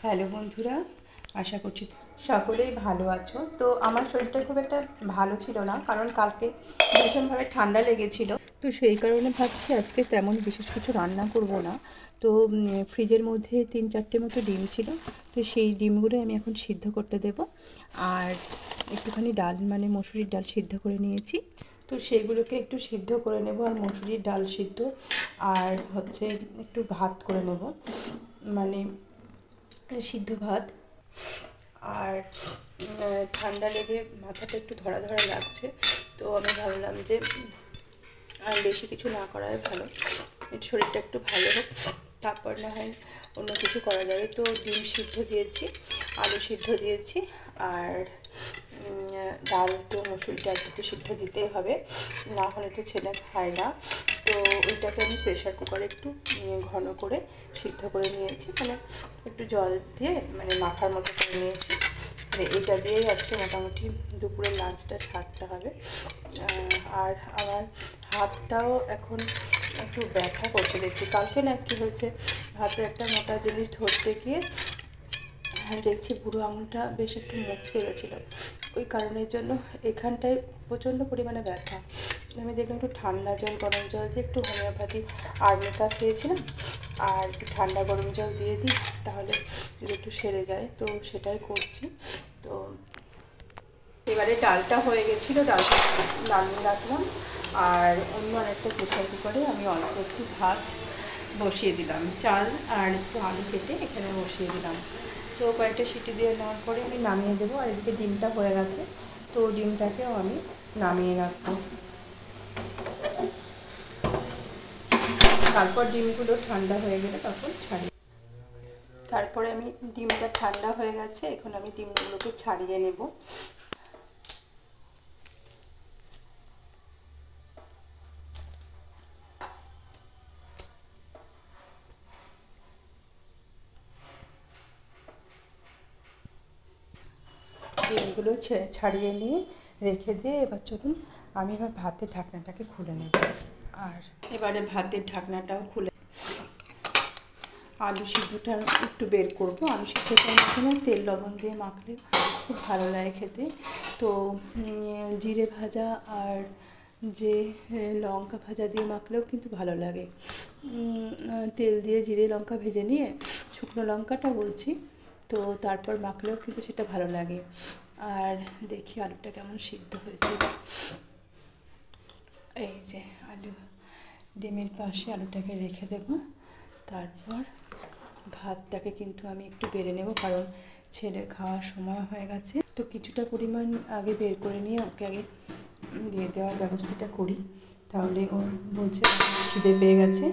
Hello বন্ধুরা, আশা করছি সকলেই ভালো আছো। তো আমার শরীরটা খুব একটা ভালো ছিল না, কারণ কালকে ভীষণভাবে ঠান্ডা লেগেছিল। তো সেই কারণে ভাবছি আজকে তেমন বিশেষ কিছু রান্না করব না। তো ফ্রিজের মধ্যে 3-4টে মতো ডিম ছিল, তো সেই ডিমগুলো আমি এখন সিদ্ধ করতে দেব। আর একটুখানি ডাল, মানে মসুরির ডাল সিদ্ধ করে নিয়েছি, তো সেইগুলোকে একটু সিদ্ধ করে নেব। আর মসুরির ডাল সিদ্ধ আর হচ্ছে একটু ভাত করে নেব, মানে সিদ্ধ ভাত। আর ঠান্ডা লেগে মাথাটা একটু ধরা ধরা লাগছে, তো আমি ভাবলাম যে বেশি কিছু না করাই ভালো, শরীরটা একটু ভালো হোক, তারপর না হয় অন্য কিছু করা যাবে। তো ডিম সিদ্ধ দিয়েছি, আলু সিদ্ধ দিয়েছি, আর ডাল, তো মসুর ডাল একটু সিদ্ধ দিতেই হবে, না হলে তো ছেলে খায় না। তো ওইটাকে আমি প্রেশার কুকারে একটু ঘন করে সিদ্ধ করে নিয়েছি, মানে একটু জল দিয়ে মানে মাখার মতো করে নিয়েছি। এটা দিয়েই আজকে মোটামুটি দুপুরের লাঞ্চটা ছাড়তে হবে। আর আমার হাতটাও এখন একটু ব্যথা করছে দেখছি। কালকে না কী হয়েছে, হাতে একটা মোটা জিনিস ধরতে গিয়ে দেখছি বুড়ো আঙুলটা বেশ একটু মুচকে গেছিলো, ওই কারণের জন্য এখানটায় প্রচণ্ড পরিমাণে ব্যথা। আমি দেখলাম একটু ঠান্ডা জল, গরম জল দিয়ে একটু হোমিওপ্যাথি আর্নিকা খেয়েছিলাম, আর একটু ঠান্ডা গরম জল দিয়ে দিই, তাহলে একটু সেরে যায়, তো সেটাই করছি। তো এবারে ডালটা হয়ে গেছিলো, ডালটা নামিয়ে রাখলাম। আর অন্য আরেকটা প্রেশার কুকারে আমি অল্প একটু ভাত বসিয়ে দিলাম, চাল আর একটু আলু কেটে এখানে বসিয়ে দিলাম। তো কয়েকটা সিটি দিয়ে নেওয়ার পরে আমি নামিয়ে দেবো। আর এদিকে ডিমটা হয়ে গেছে, তো ডিমটাকেও আমি নামিয়ে রাখবো। তারপর ডিমগুলো ঠান্ডা হয়ে গেলে তখন ছাড়িয়ে, তারপরে আমি ডিমটা ঠান্ডা হয়ে গেছে, এখন আমি ডিমগুলোকে ছাড়িয়ে নেব। ডিমগুলো ছাড়িয়ে নিয়ে রেখে দিয়ে এবার চলুন আমি এবার ভাতের ঢাকনাটাকে খুলে নেব। আর এবারে ভাতের ঢাকনাটাও খুলে আলু সিদ্ধটা একটু বের করব। আলু সিদ্ধটা এখানে তেল লবণ দিয়ে মাখলে খুব ভালো লাগে খেতে। তো জিরে ভাজা আর যে লঙ্কা ভাজা দিয়ে মাখলেও কিন্তু ভালো লাগে। তেল দিয়ে জিরে লঙ্কা ভেজে নিয়ে, শুকনো লঙ্কাটা বলছি, তো তারপর মাখলেও কিন্তু সেটা ভালো লাগে। আর দেখি আলুটা কেমন সিদ্ধ হয়েছে। এই যে আলু, ডিমের পাশে আলুটাকে রেখে দেব। তারপর ভাতটাকে কিন্তু আমি একটু বেড়ে নেব, কারণ ছেলের খাওয়ার সময় হয়ে গেছে। তো কিছুটা পরিমাণ আগে বের করে নিয়ে ওকে আগে দিয়ে দেওয়ার ব্যবস্থাটা করি, তাহলে ও বলছে খিদে পেয়ে গেছে।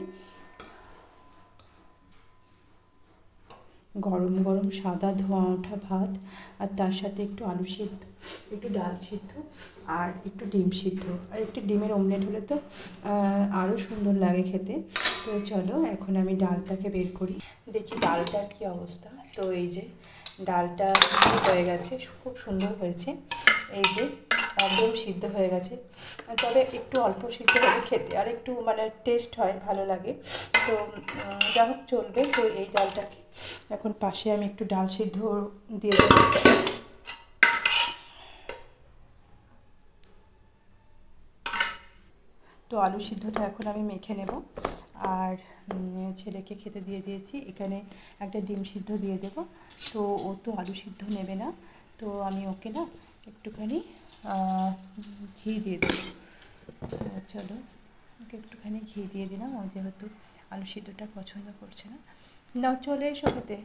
গরম গরম সাদা ধোঁয়া ওঠা ভাত, আর তার সাথে একটু আলু সিদ্ধ, একটু ডাল সিদ্ধ, আর একটু ডিম সিদ্ধ, আর একটু ডিমের অমলেট হলে তো আরও সুন্দর লাগে খেতে। তো চলো এখন আমি ডালটাকে বের করি, দেখি ডালটার কী অবস্থা। তো এই যে ডালটা হয়ে গেছে, খুব সুন্দর হয়েছে। এই যে একদম সিদ্ধ হয়ে গেছে, তবে একটু অল্প সিদ্ধ হলে খেতে আর একটু মানে টেস্ট হয়, ভালো লাগে। তো যা হোক চলবে। তো এই ডালটাকে এখন পাশে আমি একটু ডাল সিদ্ধ দিয়ে দেবো। তো আলু সিদ্ধটা এখন আমি মেখে নেব। আর ছেলেকে খেতে দিয়ে দিয়েছি, এখানে একটা ডিম সিদ্ধ দিয়ে দেব। তো ও তো আলু সিদ্ধ নেবে না, তো আমি ওকে না একটুখানি ঘি দিয়ে দেবো। চলো ওকে একটুখানি ঘি দিয়ে দিলাম, ও যেহেতু আলু সিদ্ধটা পছন্দ করছে না। নাও চলে এসো খেতে।